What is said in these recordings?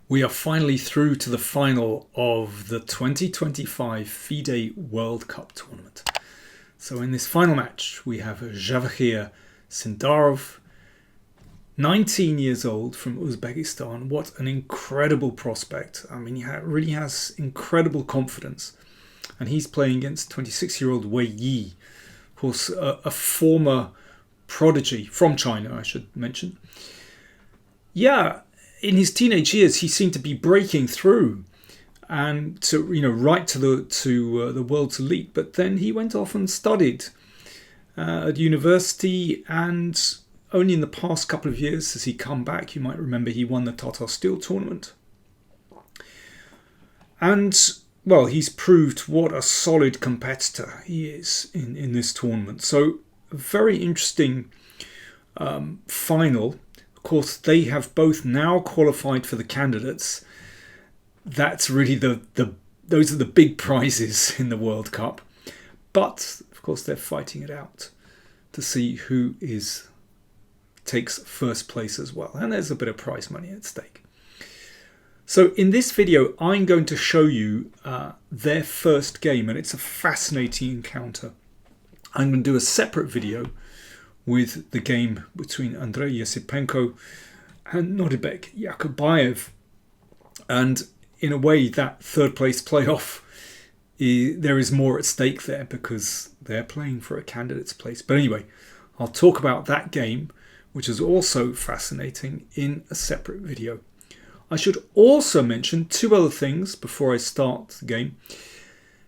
We are finally through to the final of the 2025 FIDE World Cup tournament. So in this final match, we have Jawakhir Sindarov, 19 years old from Uzbekistan. What an incredible prospect. I mean, he really has incredible confidence. And he's playing against 26-year-old Wei Yi, of course, a former prodigy from China, I should mention. Yeah, in his teenage years, he seemed to be breaking through and to right to the world's elite. But then he went off and studied at university, and only in the past couple of years has he come back. You might remember he won the Tata Steel tournament, and well, he's proved what a solid competitor he is in this tournament. So a very interesting final. Of course, they have both now qualified for the candidates. That's really those are the big prizes in the World Cup. But of course, they're fighting it out to see who takes first place as well. And there's a bit of prize money at stake. So in this video, I'm going to show you their first game, and it's a fascinating encounter. I'm going to do a separate video with the game between Andrei Yesipenko and Nodibek Yakubayev. And in a way, that third place playoff, there is more at stake there because they're playing for a candidate's place. But anyway, I'll talk about that game, which is also fascinating, in a separate video. I should also mention two other things before I start the game.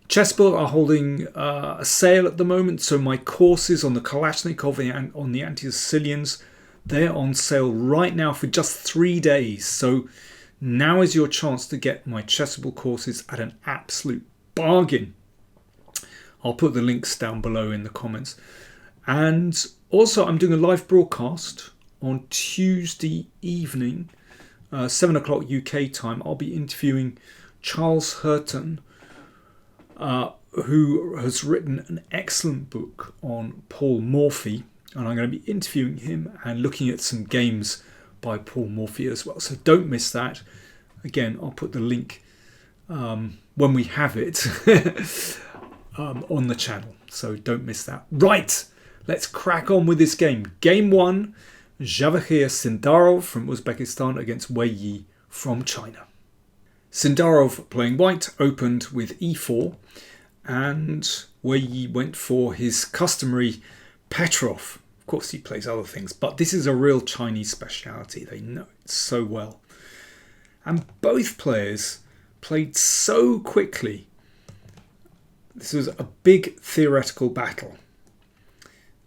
Chessable are holding a sale at the moment, so my courses on the Kalashnikov and on the anti-Sicilians, they're on sale right now for just 3 days. So now is your chance to get my Chessable courses at an absolute bargain. I'll put the links down below in the comments. And also, I'm doing a live broadcast on Tuesday evening, 7 o'clock UK time. I'll be interviewing Charles Hurton, who has written an excellent book on Paul Morphy, and I'm going to be interviewing him and looking at some games by Paul Morphy as well. So don't miss that. Again, I'll put the link when we have it on the channel. So don't miss that. Right, let's crack on with this game. Game 1, Jawakhir Sindarov from Uzbekistan against Wei Yi from China. Sindarov, playing white, opened with e4, and Wei Yi went for his customary Petrov. Of course, he plays other things, but this is a real Chinese speciality. They know it so well. And both players played so quickly. This was a big theoretical battle.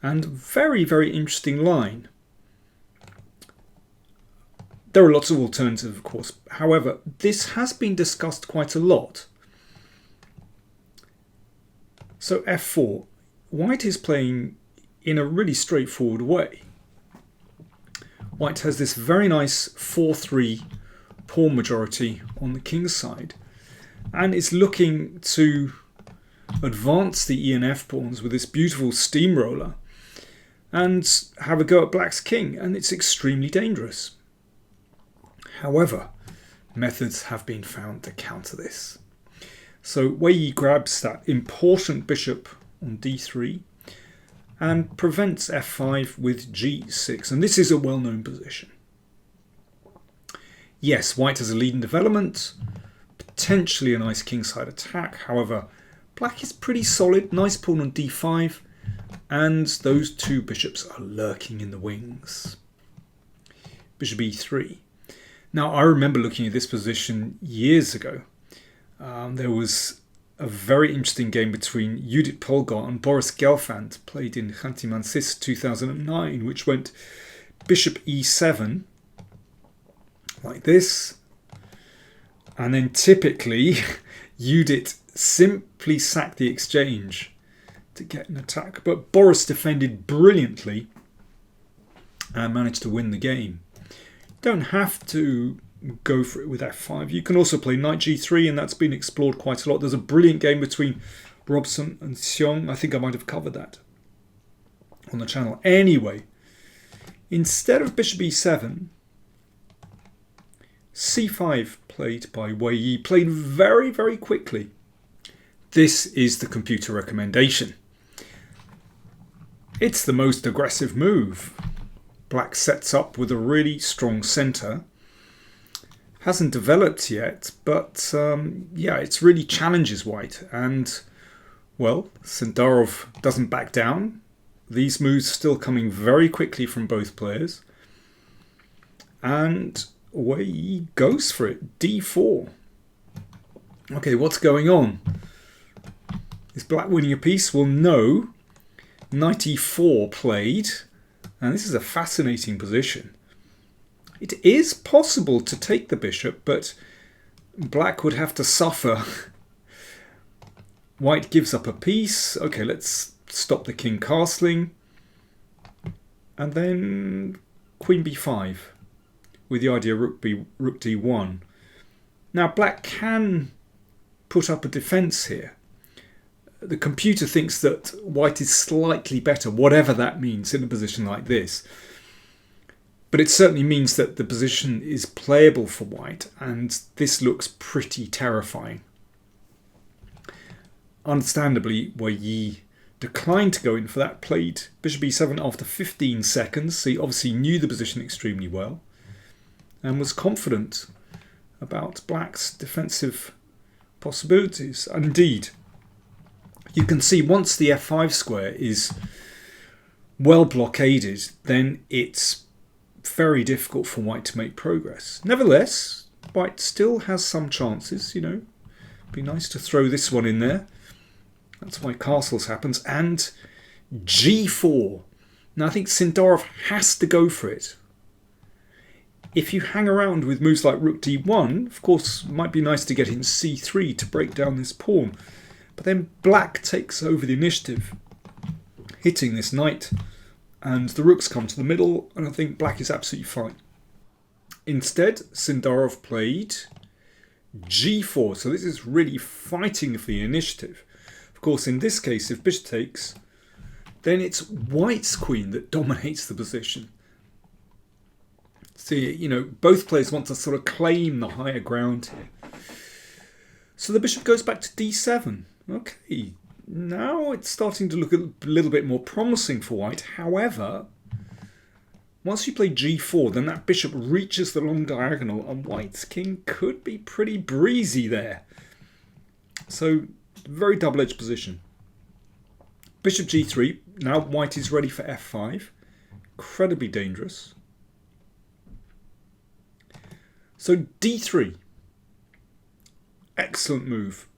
And very, very interesting line. There are lots of alternatives, of course. However, this has been discussed quite a lot. So f4. White is playing in a really straightforward way. White has this very nice 4-3 pawn majority on the king's side, and is looking to advance the E and F pawns with this beautiful steamroller and have a go at black's king, and it's extremely dangerous. However, methods have been found to counter this. So Wei Yi grabs that important bishop on d3 and prevents f5 with g6. And this is a well-known position. Yes, white has a lead in development, potentially a nice kingside attack. However, black is pretty solid, nice pawn on d5, and those two bishops are lurking in the wings. Bishop e3. Now, I remember looking at this position years ago. There was a very interesting game between Judith Polgar and Boris Gelfand, played in Khanty-Mansiysk 2009, which went bishop e7, like this. And then typically, Judith simply sacked the exchange to get an attack. But Boris defended brilliantly and managed to win the game. Don't have to go for it with f5. You can also play knight g3, and that's been explored quite a lot. There's a brilliant game between Robson and Xiong. I think I might have covered that on the channel. Anyway, instead of bishop e7, c5 played by Wei Yi, played very, very quickly. This is the computer recommendation. It's the most aggressive move. Black sets up with a really strong centre. Hasn't developed yet, but yeah, it really challenges white. And, well, Sindarov doesn't back down. These moves still coming very quickly from both players. And Wei Yi goes for it. d4. Okay, what's going on? Is black winning a piece? Well, no. Knight e4 played. And this is a fascinating position. It is possible to take the bishop, but black would have to suffer. White gives up a piece. Okay, let's stop the king castling. And then queen b5 with the idea rook d1. Now black can put up a defense here. The computer thinks that white is slightly better, whatever that means in a position like this. But it certainly means that the position is playable for white, and this looks pretty terrifying. Understandably, Wei Yi declined to go in for that, played bishop e7 after 15 seconds, so he obviously knew the position extremely well and was confident about black's defensive possibilities. Indeed, you can see once the f5 square is well blockaded, then it's very difficult for white to make progress. Nevertheless, white still has some chances, you know. Be nice to throw this one in there. That's why castles happens. And g4. Now I think Sindarov has to go for it. If you hang around with moves like rook d1, of course, it might be nice to get in c3 to break down this pawn. But then black takes over the initiative, hitting this knight, and the rooks come to the middle, and I think black is absolutely fine. Instead, Sindarov played g4, so this is really fighting for the initiative. Of course, in this case, if bishop takes, then it's white's queen that dominates the position. See, you know, both players want to sort of claim the higher ground here. So the bishop goes back to d7. Okay, now it's starting to look a little bit more promising for white. However, once you play g4, then that bishop reaches the long diagonal, and white's king could be pretty breezy there. So, very double-edged position. Bishop g3. Now white is ready for f5. Incredibly dangerous. So d3. Excellent move.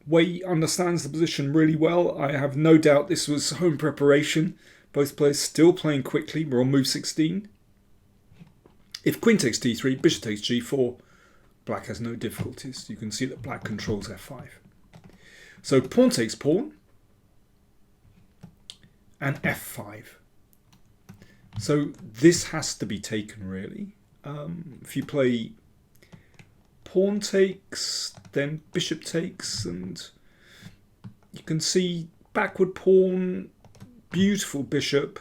Wei understands the position really well. I have no doubt this was home preparation. Both players still playing quickly. We're on move 16. If queen takes d3, bishop takes g4, black has no difficulties. You can see that black controls f5. So pawn takes pawn and f5. So this has to be taken, really. If you play pawn takes, then bishop takes, and you can see backward pawn, beautiful bishop.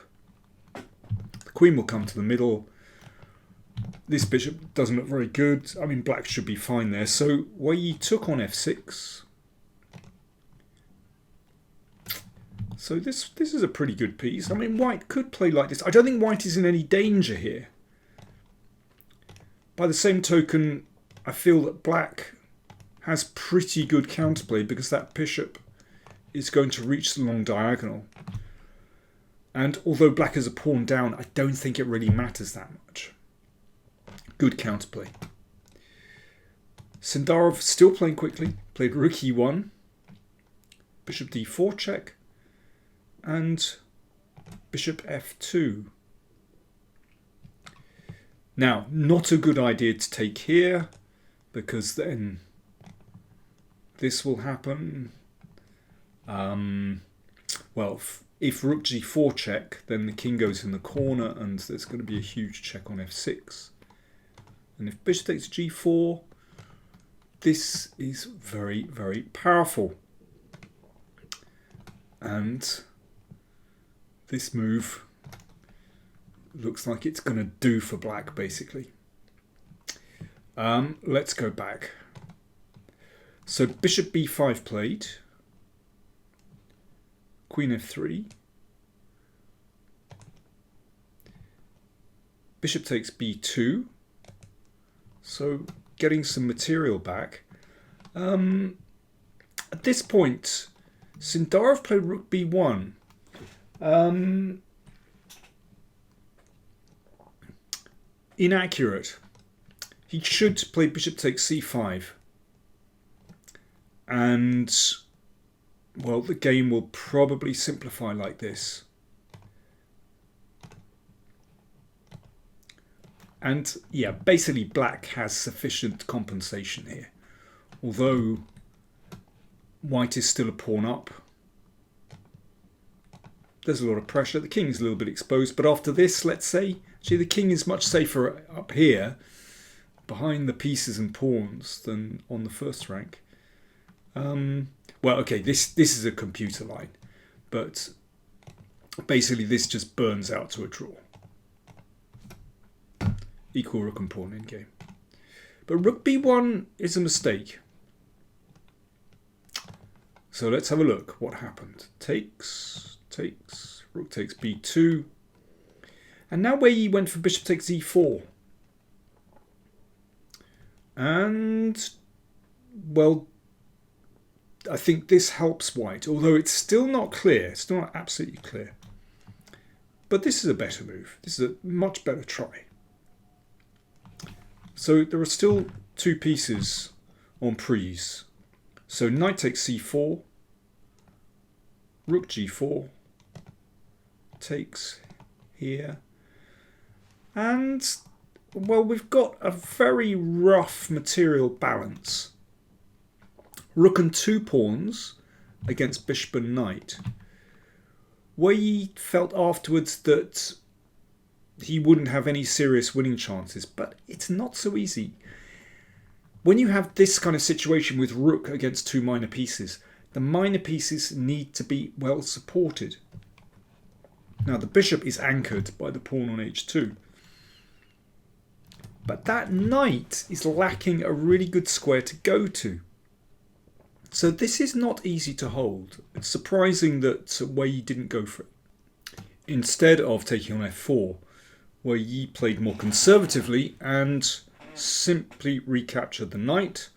The queen will come to the middle. This bishop doesn't look very good. I mean, black should be fine there. So Wei Yi took on f6. So this is a pretty good piece. I mean, white could play like this. I don't think white is in any danger here. By the same token, I feel that black has pretty good counterplay because that bishop is going to reach the long diagonal. And although black is a pawn down, I don't think it really matters that much. Good counterplay. Sindarov still playing quickly. Played rook e1, bishop d4 check, and bishop f2. Now, not a good idea to take here, because then this will happen. Well, if rook g4 check, then the king goes in the corner and there's going to be a huge check on f6. And if bishop takes g4, this is very, very powerful. And this move looks like it's going to do for black, basically. Let's go back. So bishop b5 played. Queen f3. Bishop takes b2. So getting some material back. At this point, Sindarov played rook b1. Inaccurate. He should play bishop takes c5. And, well, the game will probably simplify like this. And, yeah, basically black has sufficient compensation here. Although white is still a pawn up. There's a lot of pressure. The king is a little bit exposed. But after this, let's say, actually the king is much safer up here, behind the pieces and pawns, than on the first rank. Well, okay, this is a computer line. But basically this just burns out to a draw. Equal rook and pawn endgame. But rook b1 is a mistake. So let's have a look. What happened? Takes, rook takes b2. And now Wei Yi went for bishop takes e4. And, well, I think this helps white, although it's still not clear. It's still not absolutely clear. But this is a better move. This is a much better try. So there are still two pieces on prise. So knight takes c4, rook g4, takes here. And, well, we've got a very rough material balance. Rook and two pawns against bishop and knight. Wei Yi felt afterwards that he wouldn't have any serious winning chances, but it's not so easy. When you have this kind of situation with rook against two minor pieces, the minor pieces need to be well supported. Now the bishop is anchored by the pawn on h2. But that knight is lacking a really good square to go to. So this is not easy to hold. It's surprising that Wei Yi didn't go for it. Instead of taking on f4, Wei Yi played more conservatively and simply recaptured the knight.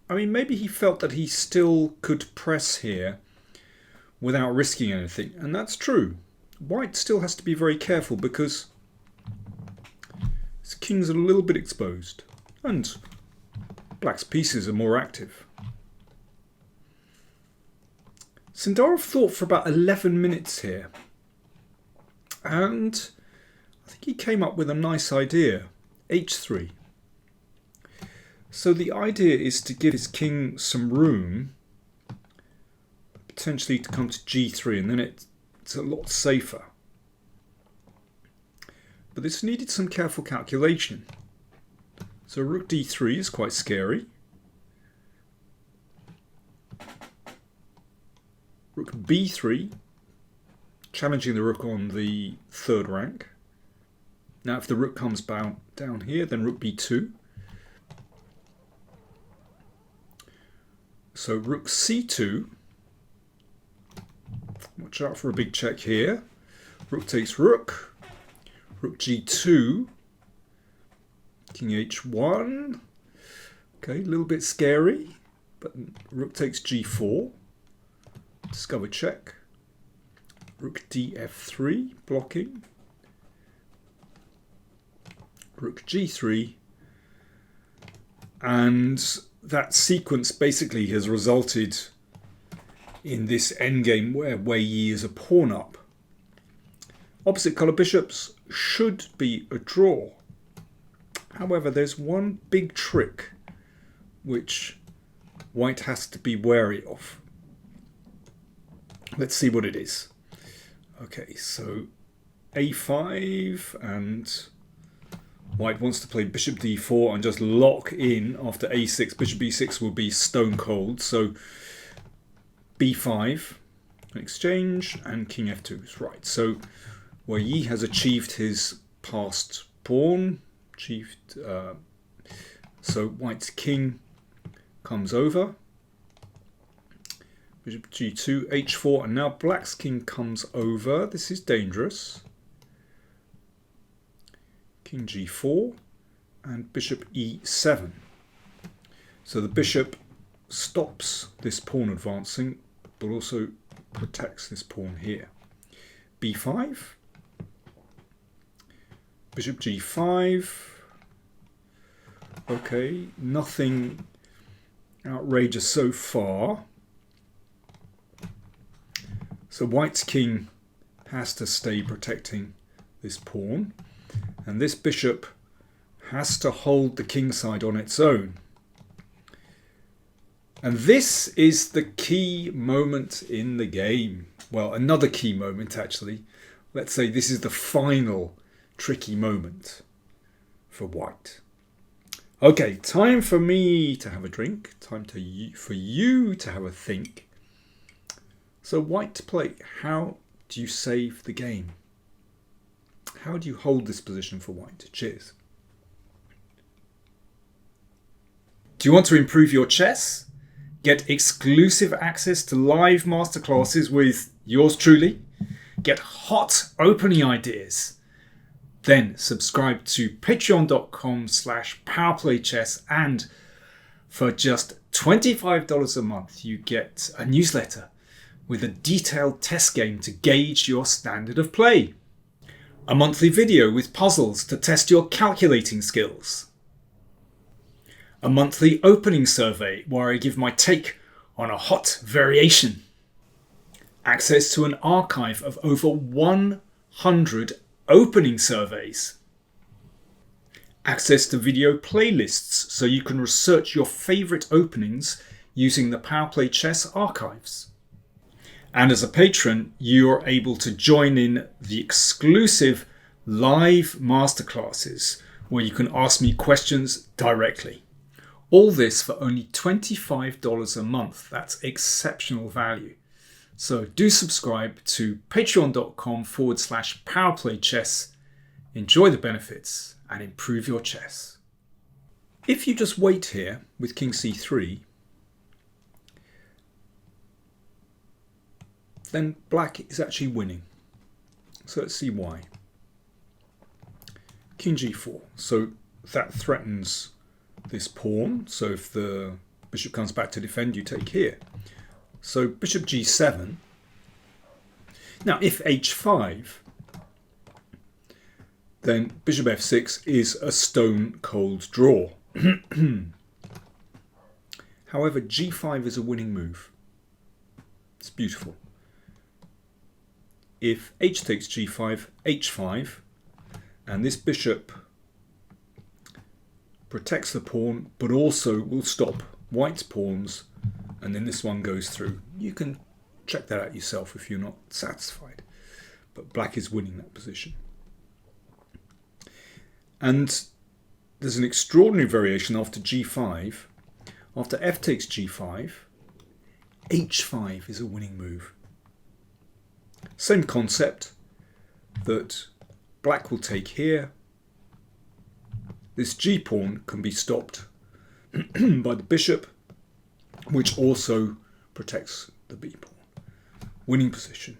I mean, maybe he felt that he still could press here without risking anything, and that's true. White still has to be very careful because his king's a little bit exposed and black's pieces are more active. Sindarov thought for about 11 minutes here, and I think he came up with a nice idea. h3. So the idea is to give his king some room, potentially to come to g3, and then it's a lot safer. But this needed some careful calculation. So rook d3 is quite scary. Rook b3, challenging the rook on the third rank. Now if the rook comes down here, then rook b2. So rook c2. Watch out for a big check here. Rook takes rook. Rook g2. King h1. Okay, a little bit scary. But rook takes g4. Discover check. Rook df3, blocking. Rook g3. And that sequence basically has resulted in this endgame where Wei Yi is a pawn up. Opposite colour bishops should be a draw. However, there's one big trick which white has to be wary of. Let's see what it is. Okay, so a5, and white wants to play bishop d4 and just lock in after a6. Bishop b6 will be stone cold. So b5, exchange, and king f2 is right. So Wei Yi has achieved his past pawn, so white's king comes over, bishop g2, h4, and now black's king comes over. This is dangerous. King g4 and bishop e7. So the bishop stops this pawn advancing, but also protects this pawn here. b5, bishop g5. Okay, nothing outrageous so far. So white's king has to stay protecting this pawn, and this bishop has to hold the king side on its own. And this is the key moment in the game. Well, another key moment actually. Let's say this is the final tricky moment for white. Okay, time for me to have a drink. Time for you to have a think. So white to play. How do you save the game? How do you hold this position for white? Cheers. Do you want to improve your chess? Get exclusive access to live masterclasses with yours truly? Get hot opening ideas? Then subscribe to patreon.com/PowerPlayChess, and for just $25 a month you get a newsletter with a detailed test game to gauge your standard of play, a monthly video with puzzles to test your calculating skills, a monthly opening survey where I give my take on a hot variation, access to an archive of over 100 opening surveys, access to video playlists so you can research your favourite openings using the PowerPlayChess archives. And as a patron, you are able to join in the exclusive live masterclasses where you can ask me questions directly. All this for only $25 a month. That's exceptional value. So do subscribe to patreon.com/PowerPlayChess. Enjoy the benefits and improve your chess. If you just wait here with King c3, then black is actually winning. So let's see why. King g4. So that threatens this pawn. So if the bishop comes back to defend, you take here. So bishop g7. Now if h5, then bishop f6 is a stone cold draw. However, g5 is a winning move. It's beautiful. If h takes g5, h5, and this bishop protects the pawn, but also will stop white's pawns, and then this one goes through. You can check that out yourself if you're not satisfied. But black is winning that position. And there's an extraordinary variation after g5. After f takes g5, h5 is a winning move. Same concept, that black will take here. This g-pawn can be stopped by the bishop, which also protects the b-pawn. Winning position.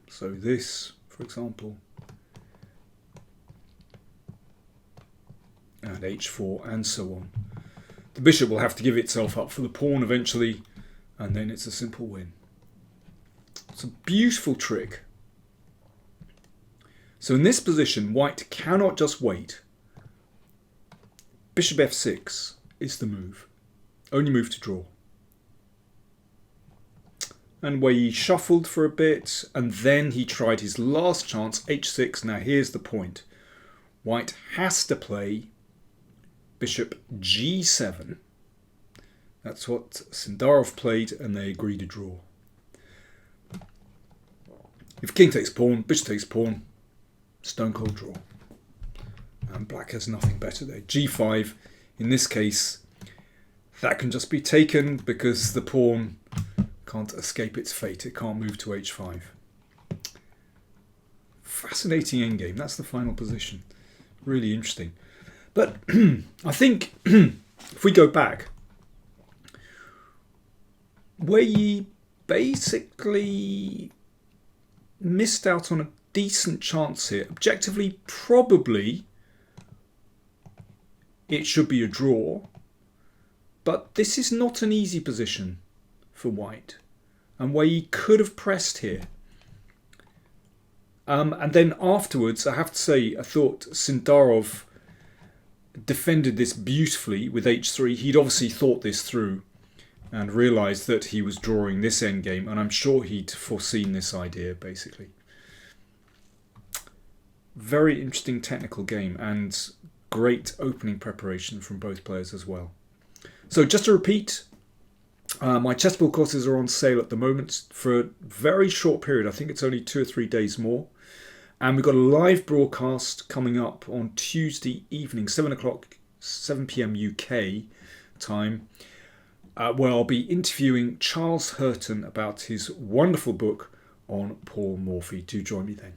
So this, for example, and h4 and so on. The bishop will have to give itself up for the pawn eventually, and then it's a simple win. It's a beautiful trick. So in this position, white cannot just wait. Bishop f6 is the move. Only move to draw. And Wei Yi shuffled for a bit, and then he tried his last chance, h6. Now here's the point. White has to play bishop g7. That's what Sindarov played, and they agreed to draw. If king takes pawn, bishop takes pawn, stone cold draw. And black has nothing better there. g5, in this case, that can just be taken because the pawn can't escape its fate. It can't move to h5. Fascinating endgame. That's the final position. Really interesting. But I think if we go back, Wei Yi basically missed out on a decent chance here. Objectively, probably it should be a draw. But this is not an easy position for white. And Wei Yi could have pressed here. And then afterwards, I have to say, I thought Sindarov defended this beautifully with h3. He'd obviously thought this through and realised that he was drawing this endgame. And I'm sure he'd foreseen this idea, basically. Very interesting technical game and great opening preparation from both players as well. So just to repeat, my Chessable courses are on sale at the moment for a very short period. I think it's only 2 or 3 days more. And we've got a live broadcast coming up on Tuesday evening, 7 p.m. UK time, where I'll be interviewing Charles Hurton about his wonderful book on Paul Morphy. Do join me then.